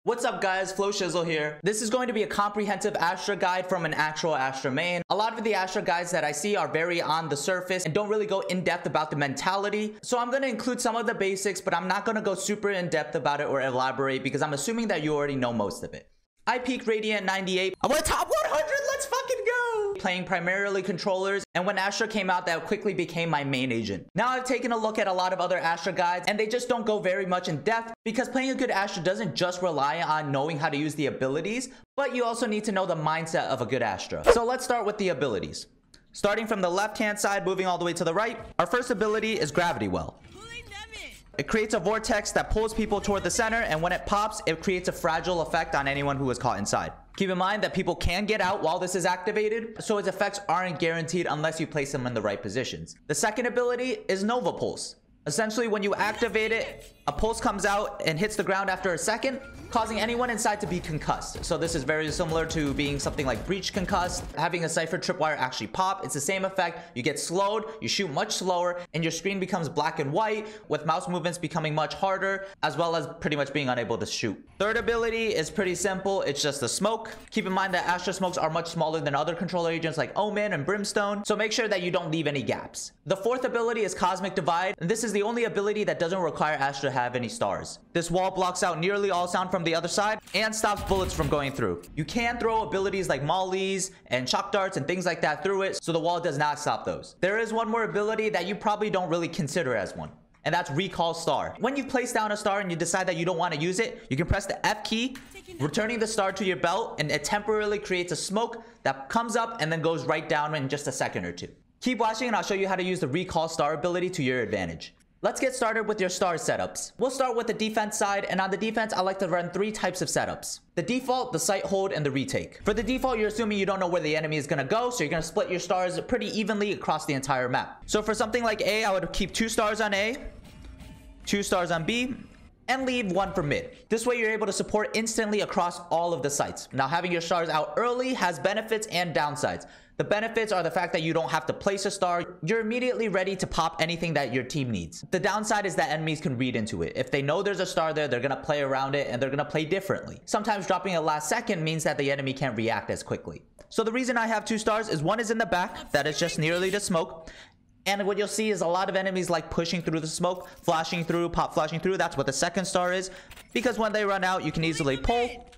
What's up guys, FLOWSHIZZLE here. This is going to be a comprehensive Astra guide from an actual Astra main. A lot of the Astra guides that I see are very on the surface and don't really go in depth about the mentality. So I'm going to include some of the basics, but I'm not going to go super in depth about it or elaborate because I'm assuming that you already know most of it. I peaked Radiant 98. I went top 100, let's fucking go! Playing primarily controllers, and when Astra came out, that quickly became my main agent. Now I've taken a look at a lot of other Astra guides, and they just don't go very much in depth, because playing a good Astra doesn't just rely on knowing how to use the abilities, but you also need to know the mindset of a good Astra. So let's start with the abilities. Starting from the left-hand side, moving all the way to the right, our first ability is Gravity Well. It creates a vortex that pulls people toward the center, and when it pops, it creates a fragile effect on anyone who is caught inside. Keep in mind that people can get out while this is activated, so its effects aren't guaranteed unless you place them in the right positions. The second ability is Nova Pulse. Essentially, when you activate it, a pulse comes out and hits the ground after a second, causing anyone inside to be concussed. So this is very similar to being something like Breach concussed, having a Cypher tripwire actually pop. It's the same effect. You get slowed, you shoot much slower, and your screen becomes black and white, with mouse movements becoming much harder, as well as pretty much being unable to shoot. Third ability is pretty simple. It's just the smoke. Keep in mind that Astra smokes are much smaller than other controller agents like Omen and Brimstone, so make sure that you don't leave any gaps. The fourth ability is Cosmic Divide, and this is the only ability that doesn't require Astra to have any stars. This wall blocks out nearly all sound from the other side and stops bullets from going through. You can throw abilities like mollies and shock darts and things like that through it, so the wall does not stop those. There is one more ability that you probably don't really consider as one, and that's Recall Star. When you've placed down a star and you decide that you don't want to use it, you can press the F key, returning the star to your belt, and it temporarily creates a smoke that comes up and then goes right down in just a second or two. Keep watching and I'll show you how to use the Recall Star ability to your advantage. Let's get started with your star setups. We'll start with the defense side, and on the defense, I like to run 3 types of setups. The default, the sight hold, and the retake. For the default, you're assuming you don't know where the enemy is going to go, so you're going to split your stars pretty evenly across the entire map. So for something like A, I would keep 2 stars on A, 2 stars on B, and leave 1 for mid. This way you're able to support instantly across all of the sites. Now, having your stars out early has benefits and downsides. The benefits are the fact that you don't have to place a star. You're immediately ready to pop anything that your team needs. The downside is that enemies can read into it. If they know there's a star there, they're going to play around it and they're going to play differently. Sometimes dropping a last second means that the enemy can't react as quickly. So the reason I have 2 stars is 1 is in the back. That is just nearly to smoke. And what you'll see is a lot of enemies like pushing through the smoke, flashing through, pop flashing through. That's what the second star is. Because when they run out, you can easily pull.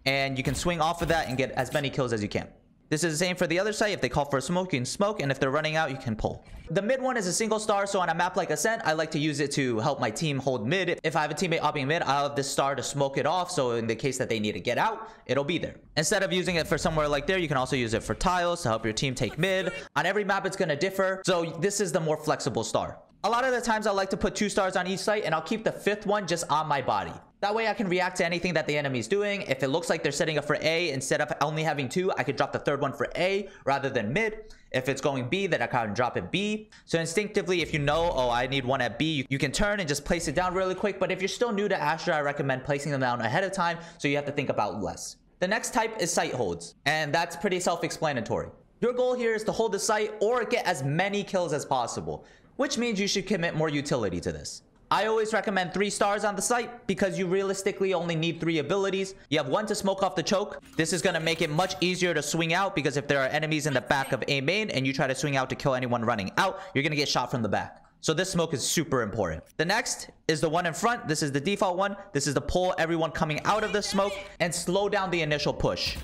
And you can swing off of that and get as many kills as you can. This is the same for the other side. If they call for a smoke, you can smoke. And if they're running out, you can pull. The mid one is a single star. So on a map like Ascent, I like to use it to help my team hold mid. If I have a teammate opping mid, I'll have this star to smoke it off. So in the case that they need to get out, it'll be there. Instead of using it for somewhere like there, you can also use it for tiles to help your team take mid. On every map, it's going to differ. So this is the more flexible star. A lot of the times I like to put 2 stars on each site, and I'll keep the 5th one just on my body. That way I can react to anything that the enemy's doing. If it looks like they're setting up for A, instead of only having 2, I could drop the 3rd one for A rather than mid. If it's going B, then I can drop it B. So instinctively, if you know, oh, I need one at B, you can turn and just place it down really quick. But if you're still new to Astra, I recommend placing them down ahead of time, so you have to think about less. The next type is sight holds, and that's pretty self-explanatory. Your goal here is to hold the site or get as many kills as possible, which means you should commit more utility to this. I always recommend 3 stars on the site because you realistically only need 3 abilities. You have 1 to smoke off the choke. This is going to make it much easier to swing out because if there are enemies in the back of A main and you try to swing out to kill anyone running out, you're going to get shot from the back. So this smoke is super important. The next is the one in front. This is the default one. This is to pull everyone coming out of the smoke and slow down the initial push.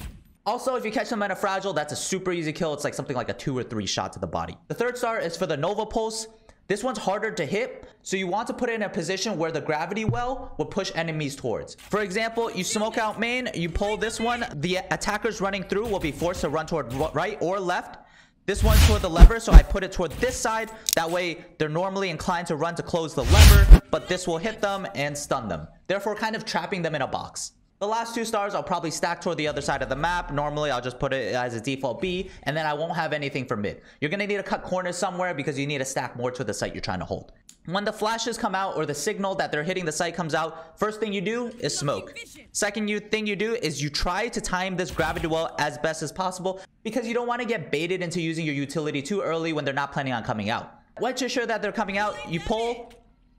Also, if you catch them in a fragile, that's a super easy kill. It's like something like a 2 or 3 shot to the body. The 3rd star is for the Nova Pulse. This one's harder to hit, so you want to put it in a position where the gravity well will push enemies towards. For example, you smoke out main, you pull this one, the attackers running through will be forced to run toward right or left. This one's toward the lever, so I put it toward this side. That way, they're normally inclined to run to close the lever, but this will hit them and stun them, therefore kind of trapping them in a box. The last 2 stars I'll probably stack toward the other side of the map. Normally, I'll just put it as a default B, and then I won't have anything for mid. You're going to need to cut corners somewhere because you need to stack more to the site you're trying to hold. When the flashes come out or the signal that they're hitting the site comes out, first thing you do is smoke. Second thing you do is you try to time this gravity well as best as possible because you don't want to get baited into using your utility too early when they're not planning on coming out. Once you're sure that they're coming out, you pull,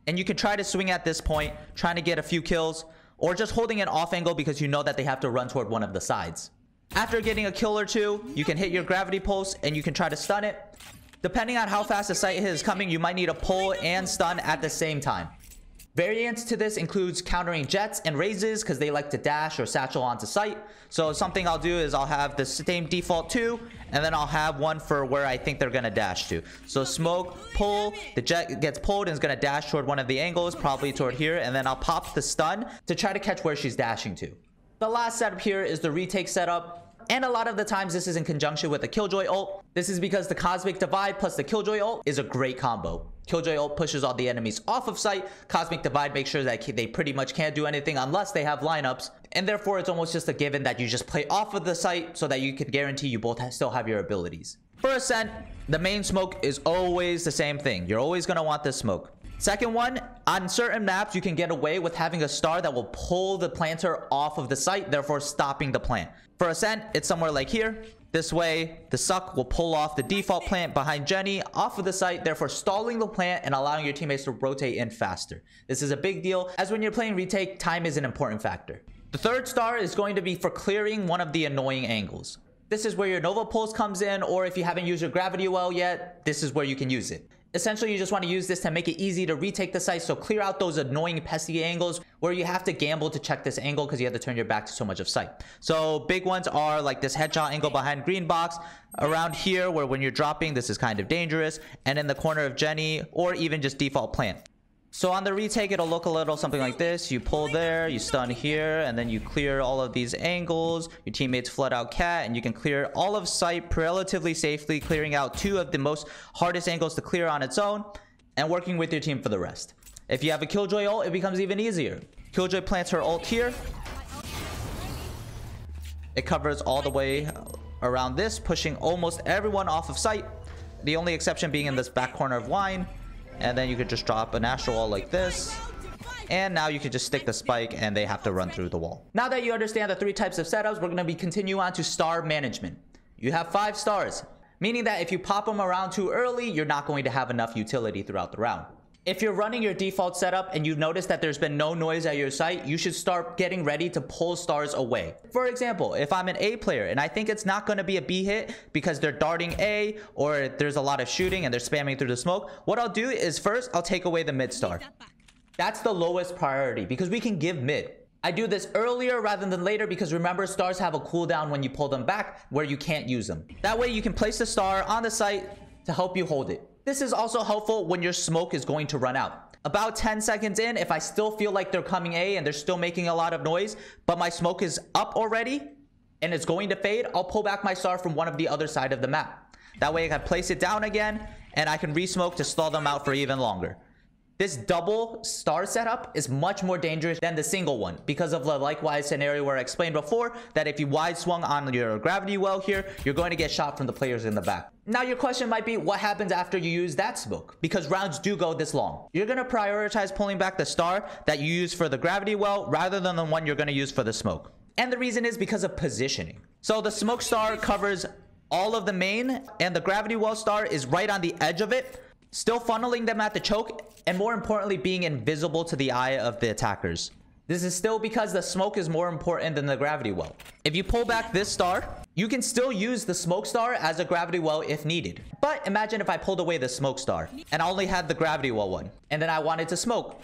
and you can try to swing at this point, trying to get a few kills. or just holding an off angle because you know that they have to run toward one of the sides. After getting a kill or two, you can hit your gravity pulse and you can try to stun it. Depending on how fast the sight hit is coming, you might need to pull and stun at the same time. Variants to this includes countering jets and raises because they like to dash or satchel onto sight. So something I'll do is I'll have the same default 2, and then I'll have one for where I think they're going to dash to. So smoke, pull, the jet gets pulled and is going to dash toward one of the angles, probably toward here, and then I'll pop the stun to try to catch where she's dashing to. The last setup here is the retake setup. And a lot of the times this is in conjunction with the Killjoy ult. This is because the Cosmic Divide plus the Killjoy ult is a great combo. Killjoy ult pushes all the enemies off of sight. Cosmic Divide makes sure that they pretty much can't do anything unless they have lineups. And therefore it's almost just a given that you just play off of the sight so that you can guarantee you both still have your abilities. For Ascent, the main smoke is always the same thing. You're always going to want this smoke. Second one, on certain maps, you can get away with having a star that will pull the planter off of the site, therefore stopping the plant. For Ascent, it's somewhere like here. This way, the suck will pull off the default plant behind Jenny off of the site, therefore stalling the plant and allowing your teammates to rotate in faster. This is a big deal, as when you're playing retake, time is an important factor. The third star is going to be for clearing one of the annoying angles. This is where your Nova Pulse comes in, or if you haven't used your Gravity Well yet, this is where you can use it. Essentially, you just want to use this to make it easy to retake the site, so clear out those annoying pesky angles where you have to gamble to check this angle because you have to turn your back to so much of sight. So big ones are like this headshot angle behind green box, around here where when you're dropping, this is kind of dangerous, and in the corner of Jenny, or even just default plant. So on the retake, it'll look a little something like this. You pull there, you stun here, and then you clear all of these angles. Your teammates flood out cat, and you can clear all of sight relatively safely, clearing out 2 of the most hardest angles to clear on its own, and working with your team for the rest. If you have a Killjoy ult, it becomes even easier. Killjoy plants her ult here. It covers all the way around this, pushing almost everyone off of sight. The only exception being in this back corner of Wine. And then you could just drop an Astral wall like this. And now you can just stick the spike and they have to run through the wall. Now that you understand the 3 types of setups, we're going to continue on to star management. You have 5 stars, meaning that if you pop them around too early, you're not going to have enough utility throughout the round. If you're running your default setup and you notice that there's been no noise at your site, you should start getting ready to pull stars away. For example, if I'm an A player and I think it's not going to be a B hit because they're darting A or there's a lot of shooting and they're spamming through the smoke, what I'll do is first I'll take away the mid star. That's the lowest priority because we can give mid. I do this earlier rather than later because remember, stars have a cooldown when you pull them back where you can't use them. That way you can place the star on the site to help you hold it. This is also helpful when your smoke is going to run out. About 10 seconds in, if I still feel like they're coming A and they're still making a lot of noise, but my smoke is up already and it's going to fade, I'll pull back my star from one of the other side of the map. That way I can place it down again and I can re-smoke to stall them out for even longer. This double star setup is much more dangerous than the single one because of the likewise scenario where I explained before that if you wide swung on your gravity well here, you're going to get shot from the players in the back. Now your question might be, what happens after you use that smoke? Because rounds do go this long. You're going to prioritize pulling back the star that you use for the gravity well rather than the one you're going to use for the smoke. And the reason is because of positioning. So the smoke star covers all of the main and the gravity well star is right on the edge of it, still funneling them at the choke, and more importantly, being invisible to the eye of the attackers. This is still because the smoke is more important than the gravity well. If you pull back this star, you can still use the smoke star as a gravity well if needed. But imagine if I pulled away the smoke star and I only had the gravity well one, and then I wanted to smoke.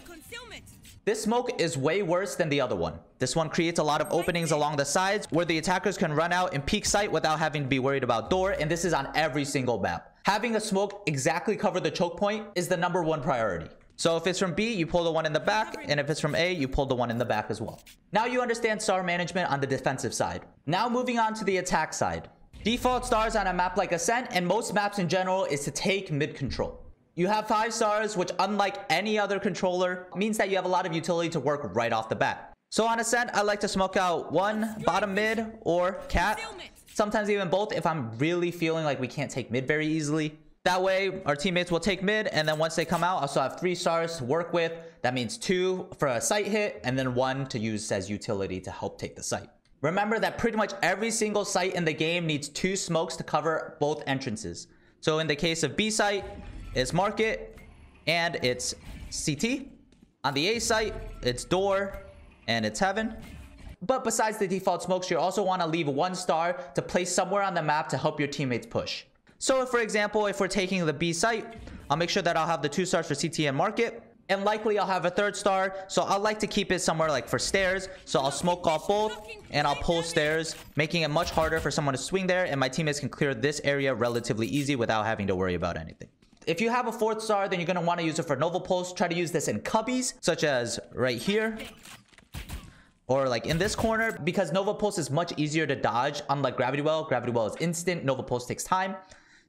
This smoke is way worse than the other one. This one creates a lot of openings along the sides where the attackers can run out and peek sight without having to be worried about door, and this is on every single map. Having a smoke exactly cover the choke point is the #1 priority. So if it's from B, you pull the one in the back, and if it's from A, you pull the one in the back as well. Now you understand star management on the defensive side. Now moving on to the attack side. Default stars on a map like Ascent and most maps in general is to take mid control. You have 5 stars, which unlike any other controller, means that you have a lot of utility to work right off the bat. So on Ascent, I like to smoke out one bottom mid or cat, sometimes even both if I'm really feeling like we can't take mid very easily. That way, our teammates will take mid, and then once they come out, I'll still have 3 stars to work with. That means 2 for a sight hit, and then 1 to use as utility to help take the site. Remember that pretty much every single site in the game needs 2 smokes to cover both entrances. So in the case of B site, it's market, and it's CT. On the A site, it's door, and it's heaven. But besides the default smokes, you also want to leave 1 star to place somewhere on the map to help your teammates push. So if, for example, if we're taking the B site, I'll make sure that I'll have the 2 stars for CT and market. And likely I'll have a 3rd star. So I like to keep it somewhere like for stairs. So I'll smoke off both and I'll pull stairs, making it much harder for someone to swing there. And my teammates can clear this area relatively easy without having to worry about anything. If you have a 4th star, then you're going to want to use it for Nova Pulse. Try to use this in cubbies, such as right here. Or like in this corner, because Nova Pulse is much easier to dodge. Unlike Gravity Well. Gravity Well is instant. Nova Pulse takes time.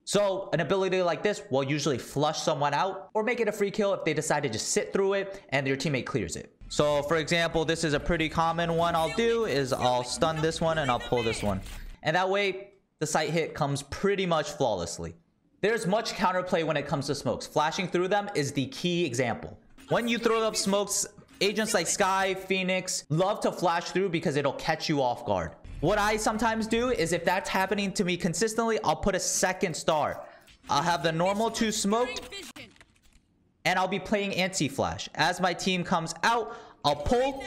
So an ability like this will usually flush someone out or make it a free kill if they decide to just sit through it and your teammate clears it. So for example, this is a pretty common one I'll do is I'll stun this one and I'll pull this one. And that way the sight hit comes pretty much flawlessly. There's much counterplay when it comes to smokes. Flashing through them is the key example. When you throw up smokes, agents like Sky, Phoenix love to flash through because it'll catch you off guard. What I sometimes do is if that's happening to me consistently, I'll put a 2nd star. I'll have the normal 2 smoked and I'll be playing anti-flash. As my team comes out, I'll pull.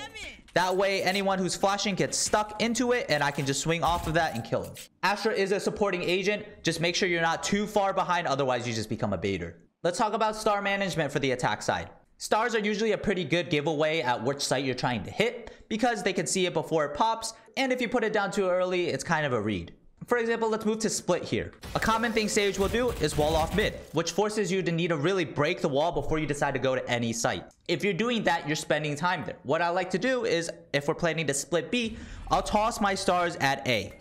That way anyone who's flashing gets stuck into it and I can just swing off of that and kill them. Astra is a supporting agent. Just make sure you're not too far behind, otherwise you just become a baiter. Let's talk about star management for the attack side. Stars are usually a pretty good giveaway at which site you're trying to hit because they can see it before it pops, and if you put it down too early, it's kind of a read. For example, let's move to split here. A common thing Sage will do is wall off mid, which forces you to need to really break the wall before you decide to go to any site. If you're doing that, you're spending time there. What I like to do is, if we're planning to split B, I'll toss my stars at A,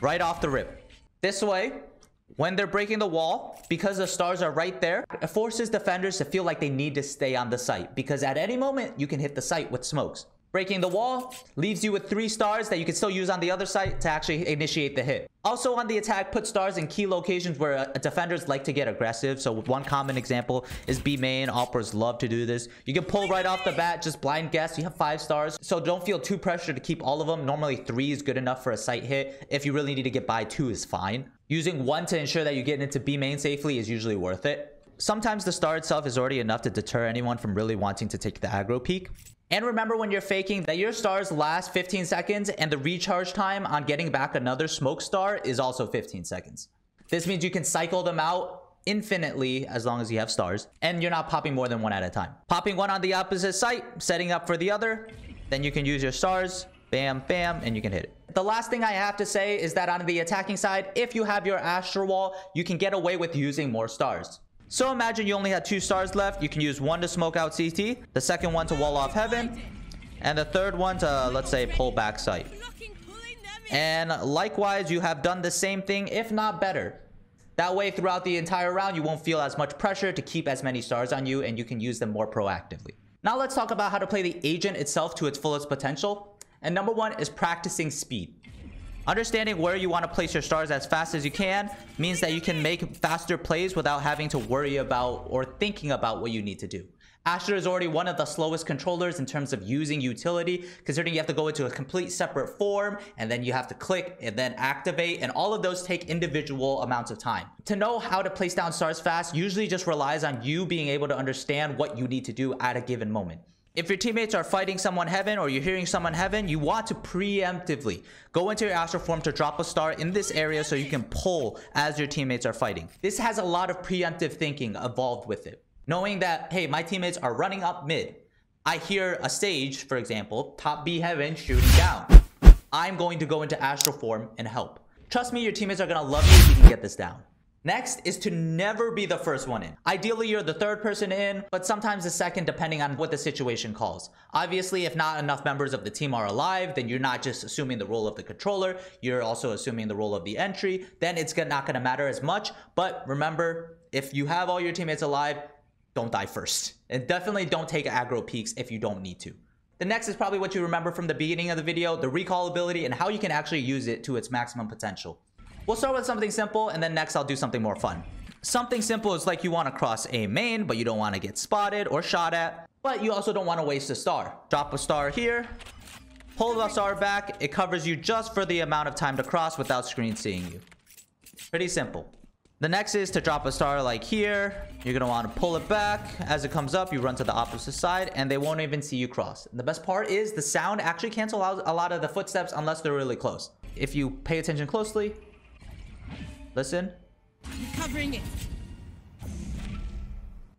right off the rip. This way, when they're breaking the wall, because the stars are right there, it forces defenders to feel like they need to stay on the site because at any moment, you can hit the site with smokes. Breaking the wall leaves you with 3 stars that you can still use on the other site to actually initiate the hit. Also on the attack, put stars in key locations where defenders like to get aggressive. So one common example is B main. Operas love to do this. You can pull right off the bat, just blind guess. You have 5 stars. So don't feel too pressured to keep all of them. Normally 3 is good enough for a site hit. If you really need to get by, 2 is fine. Using 1 to ensure that you get into B main safely is usually worth it. Sometimes the star itself is already enough to deter anyone from really wanting to take the aggro peek. And remember when you're faking that your stars last 15 seconds and the recharge time on getting back another smoke star is also 15 seconds. This means you can cycle them out infinitely as long as you have stars and you're not popping more than 1 at a time. Popping 1 on the opposite site, setting up for the other, then you can use your stars, bam, bam, and you can hit it. The last thing I have to say is that on the attacking side, if you have your Astra wall, you can get away with using more stars. So imagine you only had 2 stars left. You can use 1 to smoke out CT, the 2nd one to wall off heaven, and the 3rd one to, let's say, pull back site. And likewise, you have done the same thing, if not better. That way, throughout the entire round, you won't feel as much pressure to keep as many stars on you, and you can use them more proactively. Now let's talk about how to play the agent itself to its fullest potential. And number 1 is practicing speed. Understanding where you want to place your stars as fast as you can means that you can make faster plays without having to worry about or thinking about what you need to do. Astra is already one of the slowest controllers in terms of using utility, considering you have to go into a complete separate form and then you have to click and then activate, and all of those take individual amounts of time. To know how to place down stars fast usually just relies on you being able to understand what you need to do at a given moment. If your teammates are fighting someone heaven or you're hearing someone heaven, you want to preemptively go into your Astra form to drop a star in this area so you can pull as your teammates are fighting. This has a lot of preemptive thinking involved with it. Knowing that, hey, my teammates are running up mid. I hear a Sage, for example, top B heaven shooting down. I'm going to go into Astra form and help. Trust me, your teammates are going to love you if you can get this down. Next is to never be the first one in. Ideally, you're the 3rd person in, but sometimes the 2nd depending on what the situation calls. Obviously, if not enough members of the team are alive, then you're not just assuming the role of the controller, you're also assuming the role of the entry. Then it's not going to matter as much. But remember, if you have all your teammates alive, don't die first. And definitely don't take aggro peeks if you don't need to. The next is probably what you remember from the beginning of the video, the recall ability and how you can actually use it to its maximum potential. We'll start with something simple, and then next I'll do something more fun. Something simple is like you want to cross A main, but you don't want to get spotted or shot at, but you also don't want to waste a star. Drop a star here, pull the star back, it covers you just for the amount of time to cross without screen seeing you. Pretty simple. The next is to drop a star like here. You're going to want to pull it back. As it comes up, you run to the opposite side and they won't even see you cross. And the best part is the sound actually cancels out a lot of the footsteps unless they're really close. If you pay attention closely, listen. Covering it.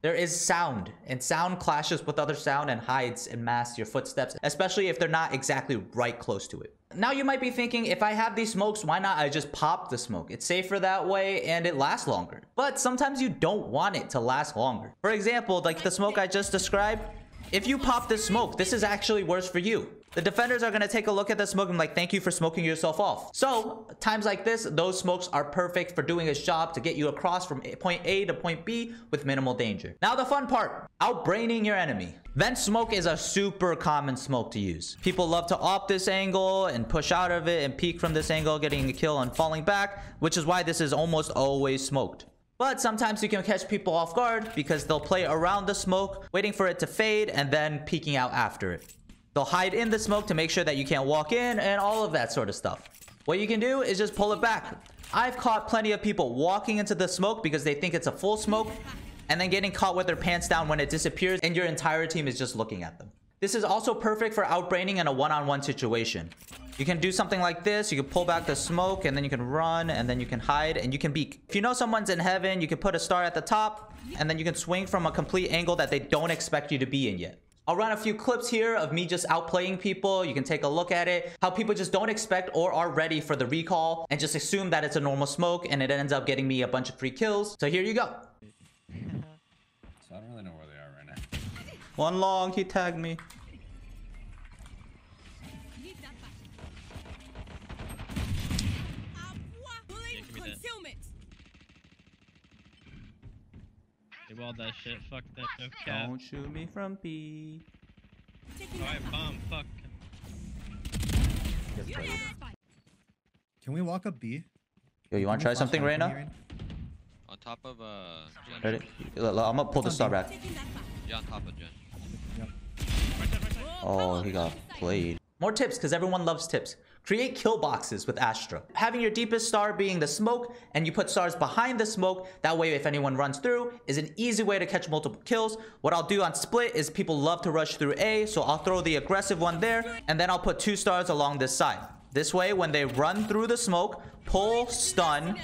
There is sound, and sound clashes with other sound and hides and masks your footsteps, especially if they're not exactly right close to it. Now you might be thinking, if I have these smokes, why not I just pop the smoke? It's safer that way and it lasts longer. But sometimes you don't want it to last longer. For example, like the smoke I just described, if you pop this smoke, this is actually worse for you. The defenders are going to take a look at the smoke and be like, thank you for smoking yourself off. So times like this, those smokes are perfect for doing its job to get you across from point A to point B with minimal danger. Now the fun part, outbraining your enemy. Vent smoke is a super common smoke to use. People love to opt this angle and push out of it and peek from this angle, getting a kill and falling back, which is why this is almost always smoked. But sometimes you can catch people off guard because they'll play around the smoke, waiting for it to fade and then peeking out after it. They'll hide in the smoke to make sure that you can't walk in and all of that sort of stuff. What you can do is just pull it back. I've caught plenty of people walking into the smoke because they think it's a full smoke and then getting caught with their pants down when it disappears and your entire team is just looking at them. This is also perfect for outbraining in a one-on-one situation. You can do something like this. You can pull back the smoke and then you can run and then you can hide and you can peek. If you know someone's in heaven, you can put a star at the top and then you can swing from a complete angle that they don't expect you to be in yet. I'll run a few clips here of me just outplaying people. You can take a look at it. How people just don't expect or are ready for the recall and just assume that it's a normal smoke and it ends up getting me a bunch of free kills. So here you go. So I don't really know where they are right now. One long, he tagged me. They walled that shit. Fuck that. No cap. Don't shoot me from B. Alright, bomb. Fuck. Can we walk up B? Yo, you want to try something, Reyna? On top of Jen. Ready? I'm gonna pull the star back. Yeah, on top of Jen. Yep. Oh, he got played. More tips, because everyone loves tips. Create kill boxes with Astra. Having your deepest star being the smoke, and you put stars behind the smoke. That way, if anyone runs through, is an easy way to catch multiple kills. What I'll do on split is people love to rush through A, so I'll throw the aggressive one there, and then I'll put 2 stars along this side. This way, when they run through the smoke, pull, stun,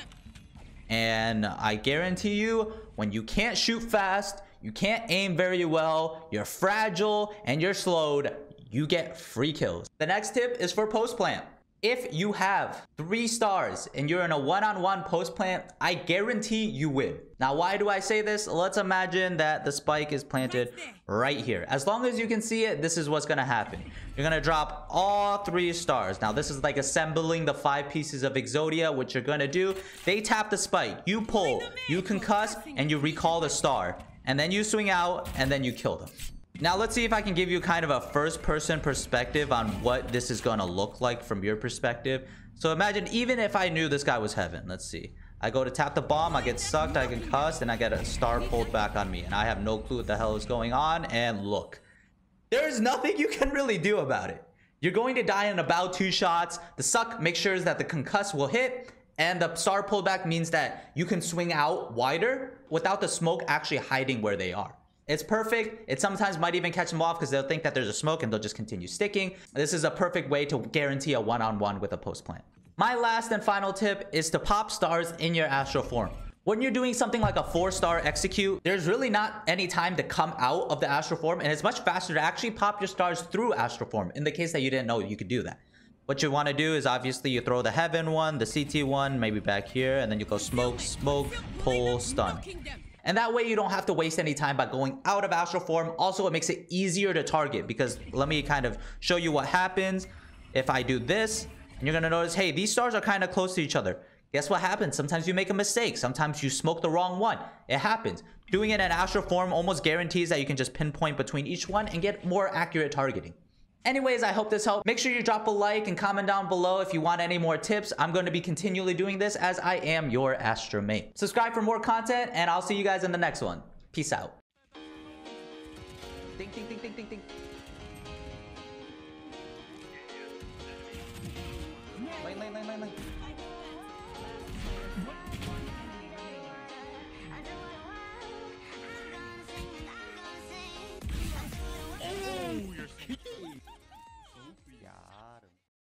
and I guarantee you, when you can't shoot fast, you can't aim very well, you're fragile, and you're slowed, you get free kills. The next tip is for post plant. If you have 3 stars and you're in a one-on-one post plant, I guarantee you win. Now, why do I say this? Let's imagine that the spike is planted right here. As long as you can see it, this is what's gonna happen. You're gonna drop all 3 stars. Now, this is like assembling the 5 pieces of Exodia, which you're gonna do. They tap the spike, you pull, you concuss, and you recall the star. And then you swing out, and then you kill them. Now, let's see if I can give you kind of a first-person perspective on what this is going to look like from your perspective. So imagine, even if I knew this guy was heaven, let's see. I go to tap the bomb, I get sucked, I can cuss, and I get a star pulled back on me. And I have no clue what the hell is going on. And look, there's nothing you can really do about it. You're going to die in about 2 shots. The suck makes sure that the concuss will hit. And the star pullback means that you can swing out wider without the smoke actually hiding where they are. It's perfect. It sometimes might even catch them off because they'll think that there's a smoke and they'll just continue sticking. This is a perfect way to guarantee a one-on-one with a post plant. My last and final tip is to pop stars in your astral form. When you're doing something like a 4-star execute, there's really not any time to come out of the astral form, and it's much faster to actually pop your stars through astral form in the case that you didn't know you could do that. What you want to do is obviously you throw the heaven one, the CT one, maybe back here, and then you go smoke, smoke, pull, stun. And that way you don't have to waste any time by going out of astral form. Also, it makes it easier to target because let me kind of show you what happens if I do this. And you're going to notice, hey, these stars are kind of close to each other. Guess what happens? Sometimes you make a mistake. Sometimes you smoke the wrong one. It happens. Doing it in astral form almost guarantees that you can just pinpoint between each one and get more accurate targeting. Anyways, I hope this helped. Make sure you drop a like and comment down below if you want any more tips. I'm going to be continually doing this as I am your Astra mate. Subscribe for more content, and I'll see you guys in the next one. Peace out. Ding, ding, ding, ding, ding, ding. Lane, lane, lane, lane, lane.